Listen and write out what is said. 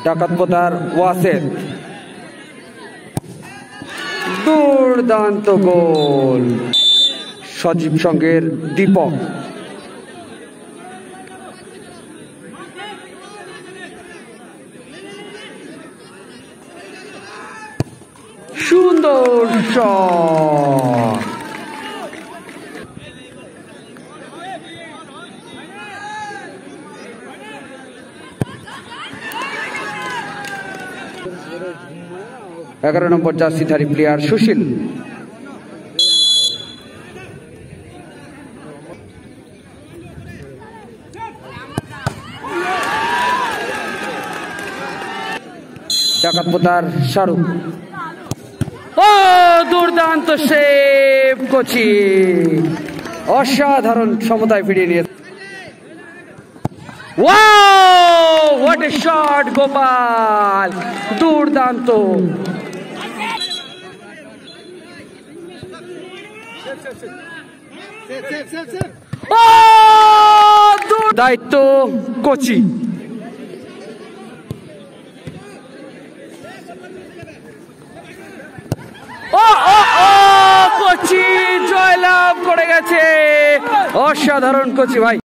ডাকাতপোতার ওয়াসেদ, দুর্দান্ত গোল। সজীব সঙ্গের দীপক, সুন্দর শট। এগারো নম্বর জার্সিধারী প্লেয়ার সুশীল, ডাকাতপোতার শাহরুখ, ও দুর্দান্ত সেভ কোচি, অসাধারণ সমতায় ফিরিয়ে নিয়ে। Wow, what a shot Gopal, দুর্দান্ত। দায়িত্ব কোচি, কোচি জয়লাভ করে গেছে। অসাধারণ কোচি ভাই।